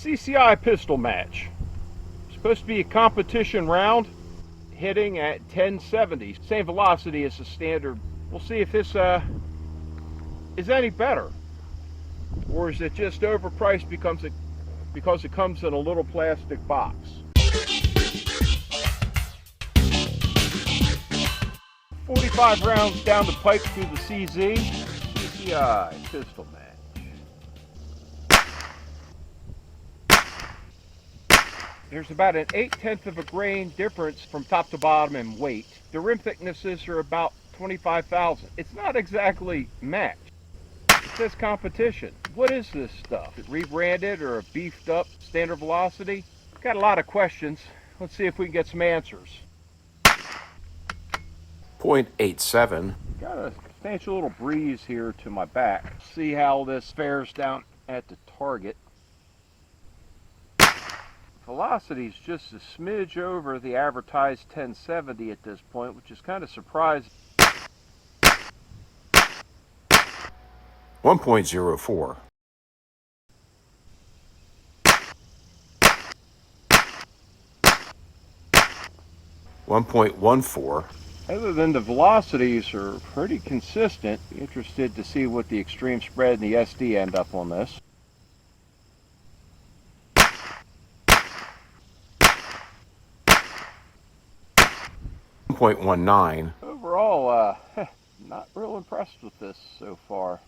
CCI Pistol Match. Supposed to be a competition round, hitting at 1070. Same velocity as the standard. We'll see if this is any better, or is it just overpriced because it comes in a little plastic box. 45 rounds down the pipe through the CCI Pistol Match. There's about an 8/10 of a grain difference from top to bottom in weight. The rim thicknesses are about 25,000. It's not exactly match. It says competition. What is this stuff? Is it rebranded or a beefed up standard velocity? Got a lot of questions. Let's see if we can get some answers. 0.87. Got a substantial little breeze here to my back. See how this fares down at the target. Velocity is just a smidge over the advertised 1070 at this point, which is kind of surprising. 1.04. 1.14. Other than the velocities are pretty consistent, interested to see what the extreme spread and the SD end up on this. 1.19. Overall, not real impressed with this so far.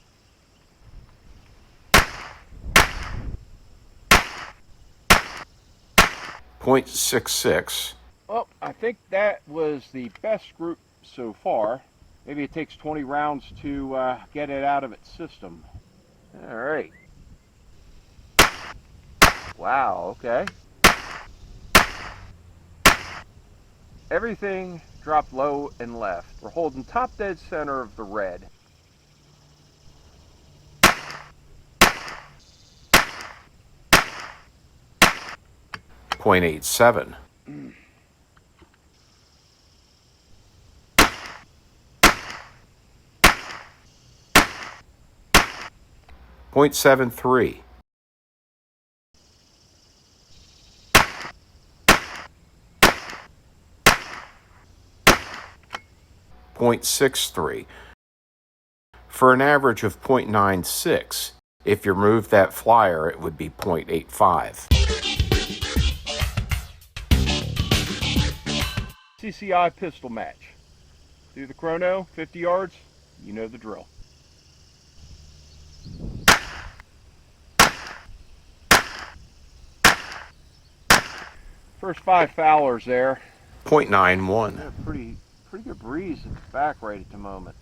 .66. Well, I think that was the best group so far. Maybe it takes 20 rounds to get it out of its system. All right. Wow, okay. Everything dropped low and left. We're holding top dead center of the red. .87. 0.73. 0.63. For an average of 0.96. If you remove that flyer, it would be 0.85. CCI Pistol Match. Through the chrono, 50 yards, you know the drill. First 5 foulers there. 0.91. Yeah, pretty good breeze at the back right at the moment.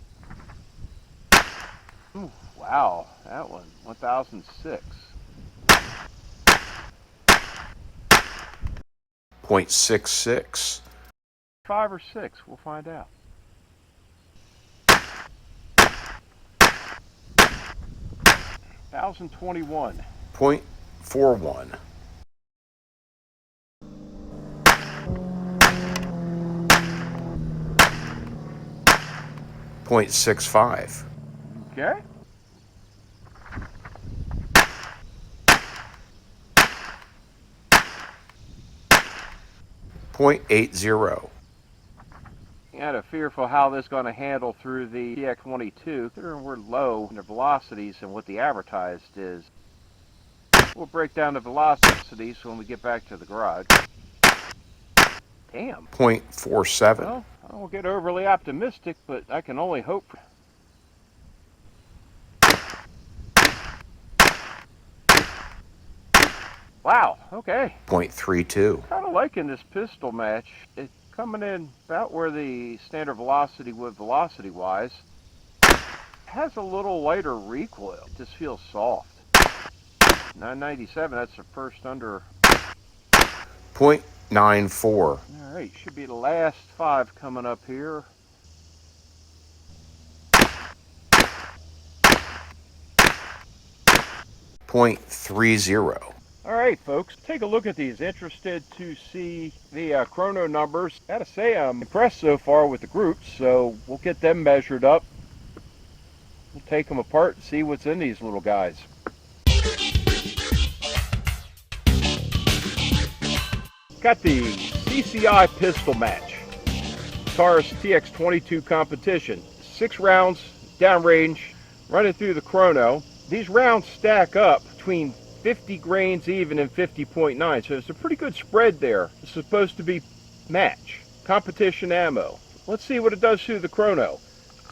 Ooh, wow, that one, 1006. 0.66. 5 or 6, we'll find out. 1021. 0.41. 0.65. Okay. 0.80. Kind of fearful how this is going to handle through the TX22. Considering we're low in the velocities and what the advertised is. We'll break down the velocities when we get back to the garage. Damn. 0.47. Well, I won't get overly optimistic, but I can only hope. Wow, okay. 0.32. Kind of liking this pistol match. It's coming in about where the standard velocity would velocity-wise. Has a little lighter recoil. It just feels soft. 997, that's the first under. 0.94. Alright, should be the last 5 coming up here. .30. Alright folks, take a look at these. Interested to see the chrono numbers. Gotta say I'm impressed so far with the groups, so we'll get them measured up. We'll take them apart and see what's in these little guys. Got the CCI Pistol Match, Taurus TX22 Competition. 6 rounds, downrange, running through the chrono. These rounds stack up between 50 grains even and 50.9, so it's a pretty good spread there. It's supposed to be match, competition ammo. Let's see what it does through the chrono.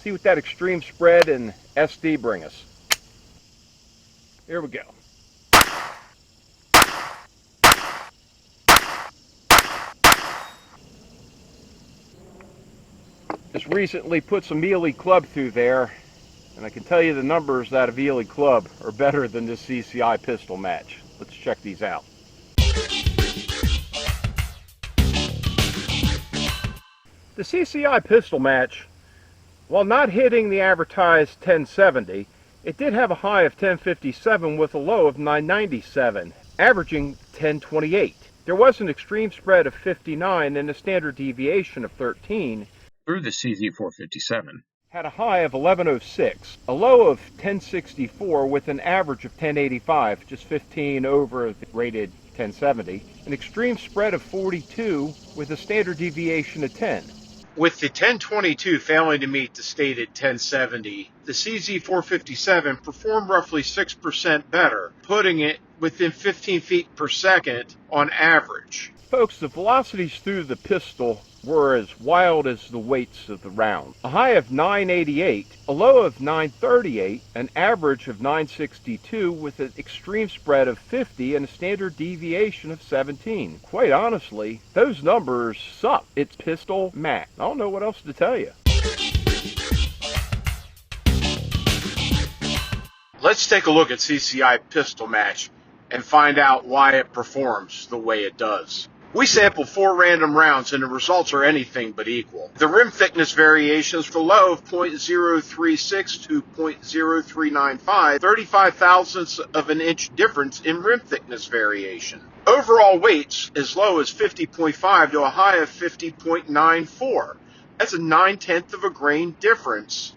See what that extreme spread and SD bring us. Here we go. Just recently put some Ely club through there, and I can tell you the numbers out of Ely club are better than this CCI Pistol Match. Let's check these out. The CCI Pistol Match, while not hitting the advertised 1070, it did have a high of 1057 with a low of 997, averaging 1028. There was an extreme spread of 59 and a standard deviation of 13. Through the CZ457. Had a high of 1106, a low of 1064 with an average of 1085, just 15 over the rated 1070, an extreme spread of 42 with a standard deviation of 10. With the 1022 failing to meet the stated 1070, the CZ457 performed roughly 6% better, putting it within 15 feet per second on average. Folks, the velocities through the pistol were as wild as the weights of the round. A high of 988, a low of 938, an average of 962 with an extreme spread of 50 and a standard deviation of 17. Quite honestly, those numbers suck. It's Pistol Match. I don't know what else to tell you. Let's take a look at CCI Pistol Match and find out why it performs the way it does. We sampled 4 random rounds and the results are anything but equal. The rim thickness variations for low of 0.036 to 0.0395, 35 thousandths of an inch difference in rim thickness variation. Overall weights as low as 50.5 to a high of 50.94. That's a 9/10 of a grain difference.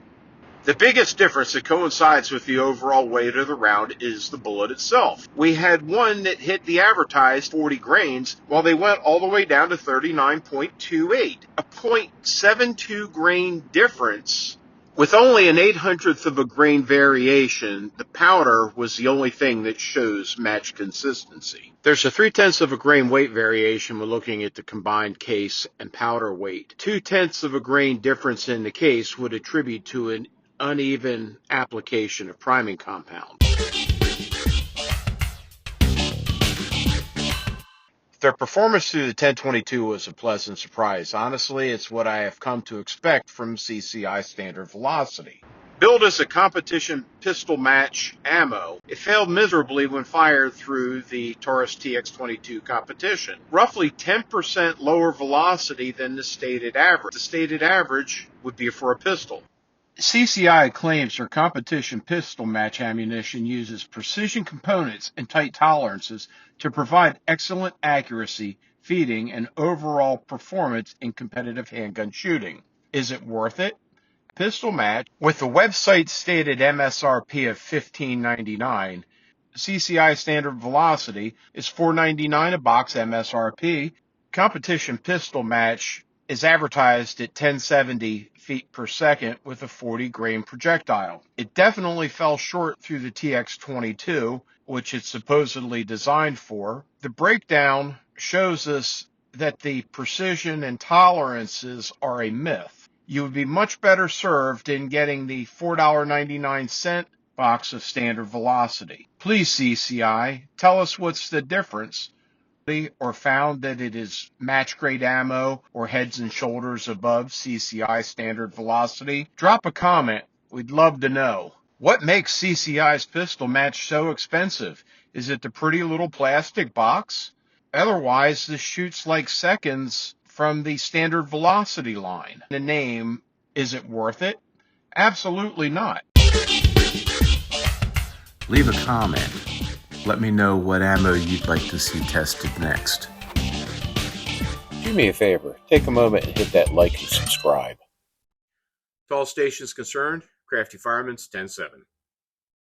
The biggest difference that coincides with the overall weight of the round is the bullet itself. We had one that hit the advertised 40 grains, while they went all the way down to 39.28, a 0.72 grain difference. With only an 800th of a grain variation, the powder was the only thing that shows match consistency. There's a 3/10 of a grain weight variation when looking at the combined case and powder weight. 2/10 of a grain difference in the case would attribute to an uneven application of priming compound. Their performance through the 1022 was a pleasant surprise. Honestly, it's what I have come to expect from CCI Standard Velocity. Billed as a competition pistol match ammo, it failed miserably when fired through the Taurus TX22 Competition. Roughly 10% lower velocity than the stated average. The stated average would be for a pistol. CCI claims their competition pistol match ammunition uses precision components and tight tolerances to provide excellent accuracy, feeding, and overall performance in competitive handgun shooting. Is it worth it? Pistol Match, with the website stated MSRP of $15.99, CCI Standard Velocity is $4.99 a box MSRP. Competition Pistol Match is advertised at 1070 feet per second with a 40 grain projectile. It definitely fell short through the TX22, which it's supposedly designed for. The breakdown shows us that the precision and tolerances are a myth. You would be much better served in getting the $4.99 box of Standard Velocity. Please, CCI, tell us what's the difference, or found that it is match grade ammo or heads and shoulders above CCI Standard Velocity. Drop a comment. We'd love to know. What makes CCI's Pistol Match so expensive? Is it the pretty little plastic box? Otherwise, this shoots like seconds from the Standard Velocity line. The name, is it worth it? Absolutely not. Leave a comment. Let me know what ammo you'd like to see tested next. Do me a favor, take a moment and hit that like and subscribe. To all stations concerned, Crafty Fireman's 10-7.